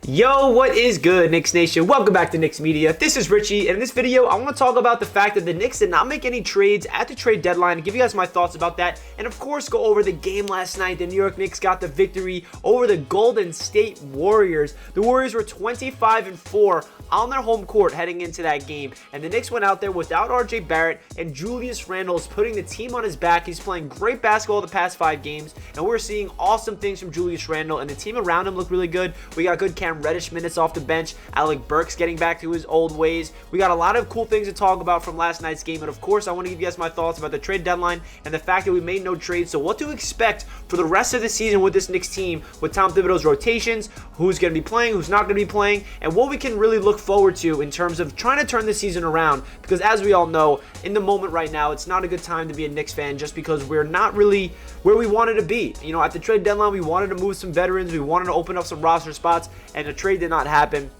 Yo, what is good, Knicks Nation? Welcome back to Knicks Media. This is Richie, and in this video, I want to talk about the fact that the Knicks did not make any trades at the trade deadline, and give you guys my thoughts about that, and of course, go over the game last night. The New York Knicks got the victory over the Golden State Warriors. The Warriors were 25-4 on their home court heading into that game, and the Knicks went out there without RJ Barrett, and Julius Randle is putting the team on his back. He's playing great basketball the past 5 games, and we're seeing awesome things from Julius Randle, and the team around him look really good. We got good Reddish minutes off the bench. Alec Burks getting back to his old ways. We got a lot of cool things to talk about from last night's game, and of course I want to give you guys my thoughts about the trade deadline and the fact that we made no trades. So what to expect for the rest of the season with this Knicks team, with Tom Thibodeau's rotations, who's going to be playing, who's not going to be playing, and what we can really look forward to in terms of trying to turn the season around, because as we all know, in the moment right now, it's not a good time to be a Knicks fan just because we're not really where we wanted to be. You know, at the trade deadline, we wanted to move some veterans, we wanted to open up some roster spots, and the trade did not happen.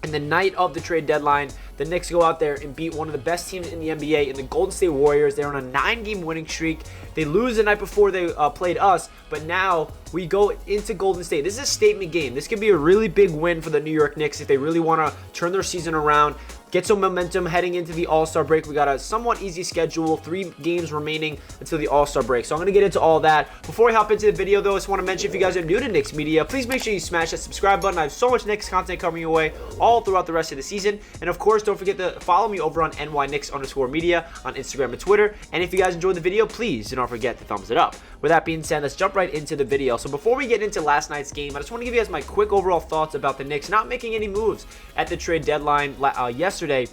And the night of the trade deadline, the Knicks go out there and beat one of the best teams in the NBA in the Golden State Warriors. They're on a 9-game winning streak. They lose the night before they played us, but now we go into Golden State. This is a statement game. This could be a really big win for the New York Knicks if they really want to turn their season around, get some momentum heading into the All-Star break. We got a somewhat easy schedule, 3 games remaining until the All-Star break. So I'm going to get into all that. Before I hop into the video, though, I just want to mention, if you guys are new to Knicks Media, please make sure you smash that subscribe button. I have so much Knicks content coming your way all throughout the rest of the season. And of course, don't forget to follow me over on NY_Knicks on Instagram and Twitter. And if you guys enjoyed the video, please do not forget to thumbs it up. With that being said, let's jump right into the video. So before we get into last night's game, I just want to give you guys my quick overall thoughts about the Knicks not making any moves at the trade deadline yesterday.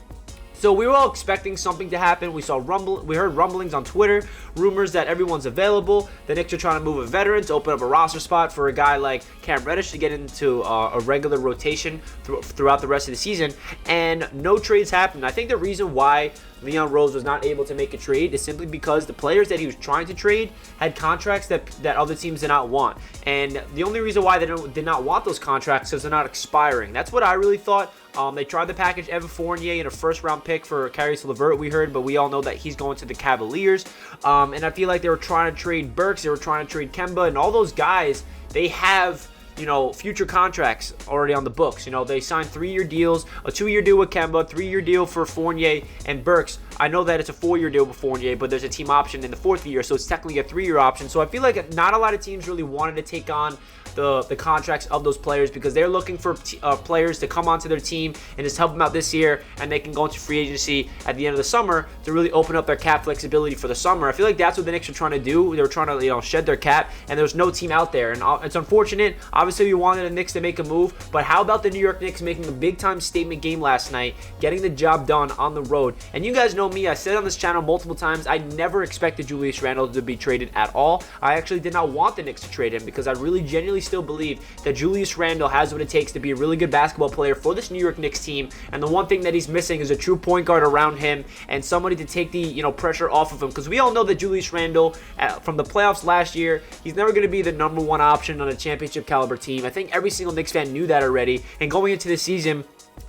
So we were all expecting something to happen. We heard rumblings on Twitter, rumors that everyone's available. The Knicks are trying to move a veteran to open up a roster spot for a guy like Reddish to get into a regular rotation throughout the rest of the season, and no trades happened. I think the reason why Leon Rose was not able to make a trade is simply because the players that he was trying to trade had contracts that other teams did not want, and the only reason why they did not want those contracts is they're not expiring. That's what I really thought. They tried to package Evan Fournier in a first-round pick for Caris LeVert, we heard, but we all know that he's going to the Cavaliers. And I feel like they were trying to trade Burks, they were trying to trade Kemba, and all those guys, they have, you know, future contracts already on the books. You know, they signed 3-year deals, a 2-year deal with Kemba, 3-year deal for Fournier and Burks. I know that it's a 4-year deal with Fournier, but there's a team option in the 4th year, so it's technically a 3-year option. So I feel like not a lot of teams really wanted to take on the contracts of those players because they're looking for players to come onto their team and just help them out this year, and they can go into free agency at the end of the summer to really open up their cap flexibility for the summer. I feel like that's what the Knicks are trying to do. They were trying to, you know, shed their cap, and there's no team out there, and it's unfortunate. Obviously, we wanted the Knicks to make a move, but how about the New York Knicks making a big-time statement game last night, getting the job done on the road? And you guys know me. I said on this channel multiple times, I never expected Julius Randle to be traded at all. I actually did not want the Knicks to trade him because I really genuinely still believe that Julius Randle has what it takes to be a really good basketball player for this New York Knicks team, and the one thing that he's missing is a true point guard around him and somebody to take the, you know, pressure off of him, because we all know that Julius Randle from the playoffs last year, he's never going to be the #1 option on a championship caliber team. I think every single Knicks fan knew that already, and going into the season,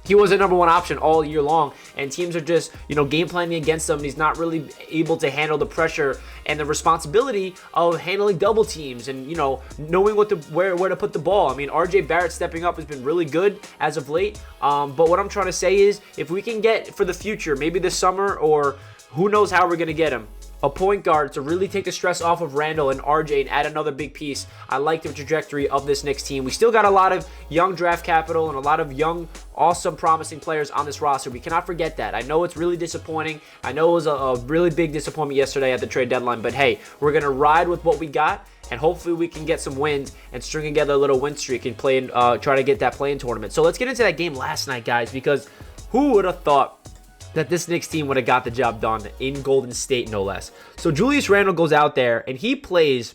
he was a #1 option all year long, and teams are just, you know, game planning against him, and he's not really able to handle the pressure and the responsibility of handling double teams and, you know, knowing where to put the ball. I mean, RJ Barrett stepping up has been really good as of late, but what I'm trying to say is, if we can get for the future, maybe this summer, or who knows how we're going to get him, a point guard to really take the stress off of Randle and RJ and add another big piece. I like the trajectory of this Knicks team. We still got a lot of young draft capital and a lot of young, awesome, promising players on this roster. We cannot forget that. I know it's really disappointing. I know it was a really big disappointment yesterday at the trade deadline, but hey, we're going to ride with what we got, and hopefully we can get some wins and string together a little win streak and play and try to get that play-in tournament. So let's get into that game last night, guys, because who would have thought that this Knicks team would have got the job done in Golden State, no less. So Julius Randle goes out there, and he plays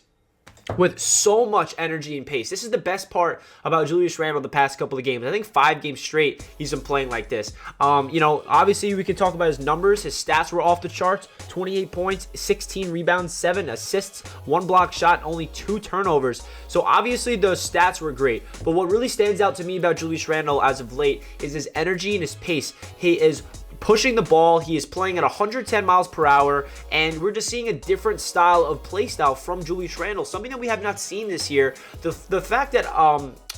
with so much energy and pace. This is the best part about Julius Randle the past couple of games. I think 5 games straight he's been playing like this. You know, obviously we can talk about his numbers. His stats were off the charts. 28 points, 16 rebounds, 7 assists, 1 block shot, only 2 turnovers. So obviously the stats were great. But what really stands out to me about Julius Randle as of late is his energy and his pace. He is pushing the ball. He is playing at 110 miles per hour, and we're just seeing a different style of play style from Julius Randle, something that we have not seen this year. The fact that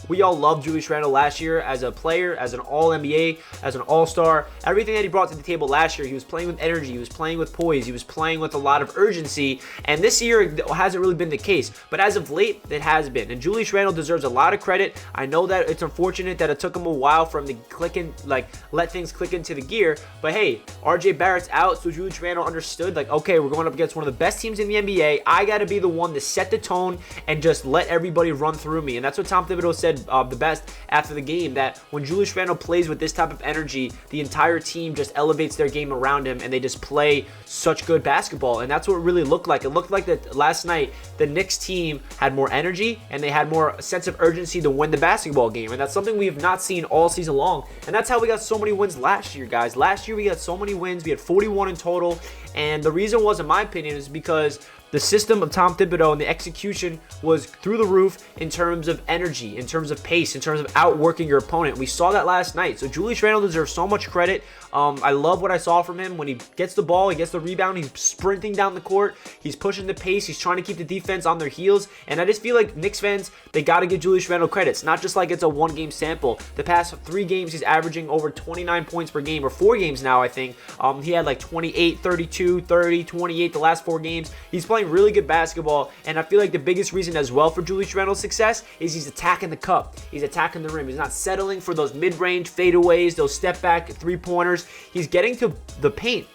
we all loved Julius Randle last year as a player, as an All-NBA, as an All-Star. Everything that he brought to the table last year, he was playing with energy, he was playing with poise, he was playing with a lot of urgency, and this year it hasn't really been the case. But as of late, it has been. And Julius Randle deserves a lot of credit. I know that it's unfortunate that it took him a while for him to let things click into the gear. But hey, RJ Barrett's out, so Julius Randle understood, like, okay, we're going up against one of the best teams in the NBA. I got to be the one to set the tone and just let everybody run through me. And that's what Tom Thibodeau said the best after the game, that when Julius Randle plays with this type of energy, the entire team just elevates their game around him, and they just play such good basketball. And that's what it really looked like. It looked like that last night the Knicks team had more energy and they had more sense of urgency to win the basketball game. And that's something we have not seen all season long. And that's how we got so many wins last year, guys. Last year we got so many wins. We had 41 in total. And the reason was, in my opinion, is because the system of Tom Thibodeau and the execution was through the roof in terms of energy, in terms of pace, in terms of outworking your opponent. We saw that last night. So Julius Randle deserves so much credit. I love what I saw from him. When he gets the ball, he gets the rebound, he's sprinting down the court, he's pushing the pace, he's trying to keep the defense on their heels. And I just feel like Knicks fans, they got to give Julius Randle credit. It's not just like it's a one-game sample. The past 3 games, he's averaging over 29 points per game, or 4 games now, I think. He had like 28, 32, 30, 28 the last 4 games. He's playing really good basketball, and I feel like the biggest reason as well for Julius Randle's success is he's attacking the cup. He's attacking the rim. He's not settling for those mid-range fadeaways, those step-back three-pointers. He's getting to the paint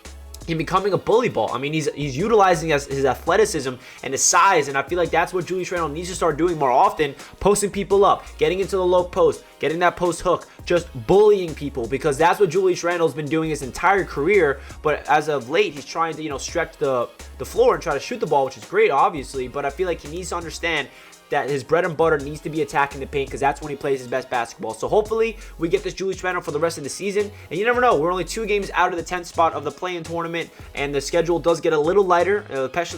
and becoming a bully ball. I mean, he's utilizing his athleticism and his size, and I feel like that's what Julius Randle needs to start doing more often, posting people up, getting into the low post, getting that post hook, just bullying people, because that's what Julius Randle's been doing his entire career. But as of late, he's trying to, stretch the floor and try to shoot the ball, which is great, obviously, but I feel like he needs to understand that his bread and butter needs to be attacking the paint, because that's when he plays his best basketball. So hopefully we get this Julius Randle for the rest of the season. And you never know, we're only 2 games out of the 10th spot of the play-in tournament, and the schedule does get a little lighter,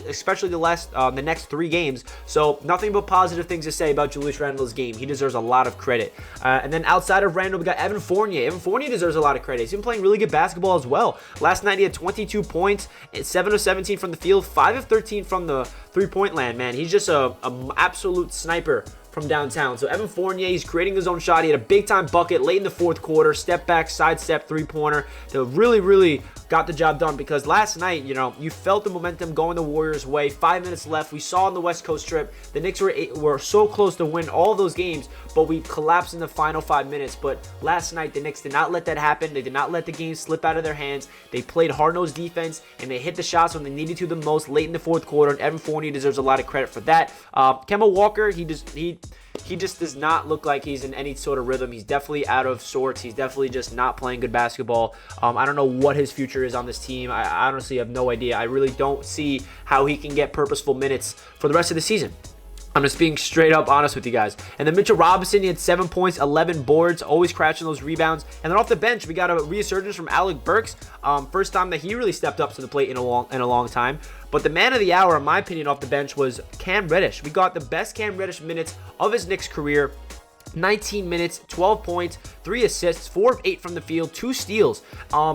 especially the next 3 games. So nothing but positive things to say about Julius Randle's game. He deserves a lot of credit. And then outside of Randle, we got Evan Fournier. Evan Fournier deserves a lot of credit. He's been playing really good basketball as well. Last night he had 22 points, 7 of 17 from the field, 5 of 13 from the three-point land, man. He's just a absolute sniper from downtown. So Evan Fournier, he's creating his own shot. He had a big-time bucket late in the 4th quarter, step back, sidestep, three-pointer. That really got the job done, because last night, you felt the momentum going the Warriors' way. 5 minutes left. We saw on the West Coast trip, the Knicks were so close to win all those games, but we collapsed in the final 5 minutes. But last night, the Knicks did not let that happen. They did not let the game slip out of their hands. They played hard-nosed defense, and they hit the shots when they needed to the most late in the 4th quarter, and Evan Fournier deserves a lot of credit for that. Kemba Walker, he just does not look like he's in any sort of rhythm. He's definitely out of sorts. He's definitely just not playing good basketball. I don't know what his future is on this team. I honestly have no idea. I really don't see how he can get purposeful minutes for the rest of the season. I'm just being straight up honest with you guys. And then Mitchell Robinson, he had 7 points, 11 boards, always crashing those rebounds. And then off the bench, we got a resurgence from Alec Burks. First time that he really stepped up to the plate in a long time. But the man of the hour, in my opinion, off the bench was Cam Reddish. We got the best Cam Reddish minutes of his Knicks career. 19 minutes, 12 points, 3 assists, 4 of 8 from the field, 2 steals.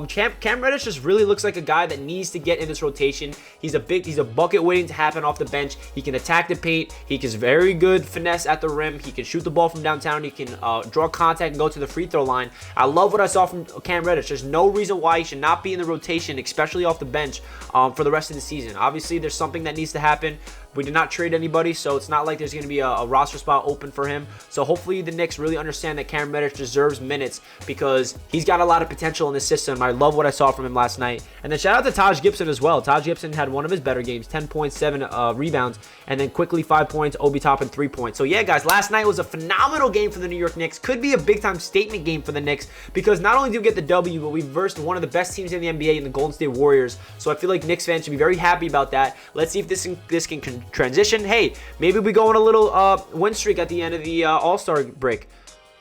Cam Reddish just really looks like a guy that needs to get in this rotation. He's a bucket waiting to happen off the bench. He can attack the paint. He has very good finesse at the rim. He can shoot the ball from downtown. He can draw contact and go to the free throw line. I love what I saw from Cam Reddish. There's no reason why he should not be in the rotation, especially off the bench, for the rest of the season. Obviously, there's something that needs to happen. We did not trade anybody, so it's not like there's going to be a roster spot open for him. So hopefully the Knicks really understand that Cam Reddish deserves minutes, because he's got a lot of potential in this system. I love what I saw from him last night. And then shout out to Taj Gibson as well. Taj Gibson had one of his better games, 10 points, 7 rebounds, and then quickly 5 points, Obi Toppin 3 points. So yeah, guys, last night was a phenomenal game for the New York Knicks. Could be a big-time statement game for the Knicks, because not only did we get the W, but we versed one of the best teams in the NBA in the Golden State Warriors. So I feel like Knicks fans should be very happy about that. Let's see if this can transition. Hey, maybe we go on a little win streak at the end of the All-Star break.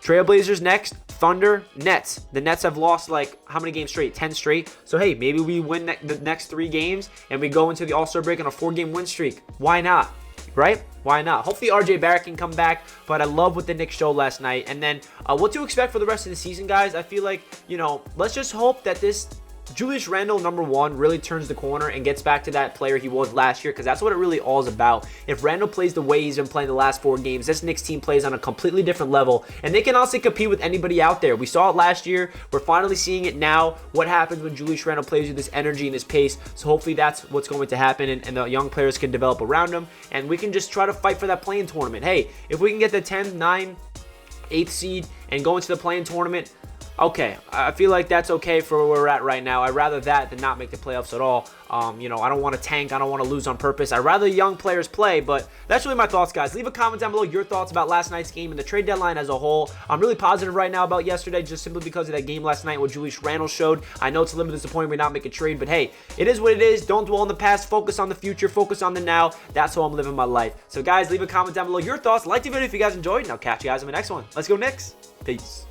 Trailblazers next, Thunder, Nets. The Nets have lost like how many games straight? 10 straight. So hey, maybe we win the next 3 games and we go into the All-Star break on a 4-game win streak. Why not? Right? Why not? Hopefully RJ Barrett can come back, but I love what the Knicks showed last night. And then what to expect for the rest of the season, guys. I feel like, let's just hope that this Julius Randle, number one, really turns the corner and gets back to that player he was last year, because that's what it really all is about. If Randle plays the way he's been playing the last 4 games, this Knicks team plays on a completely different level, and they can also compete with anybody out there. We saw it last year. We're finally seeing it now. What happens when Julius Randle plays with this energy and this pace? So hopefully that's what's going to happen, and the young players can develop around him, and we can just try to fight for that play-in tournament. Hey, if we can get the 10, 9, 8th seed and go into the play-in tournament, okay, I feel like that's okay for where we're at right now. I'd rather that than not make the playoffs at all. You know, I don't want to tank. I don't want to lose on purpose. I'd rather young players play, but that's really my thoughts, guys. Leave a comment down below your thoughts about last night's game and the trade deadline as a whole. I'm really positive right now about yesterday, just simply because of that game last night, what Julius Randle showed. I know it's a little bit disappointing we not make a trade, but hey, it is what it is. Don't dwell on the past. Focus on the future. Focus on the now. That's how I'm living my life. So, guys, leave a comment down below your thoughts. Like the video if you guys enjoyed, and I'll catch you guys in the next one. Let's go, Knicks. Peace.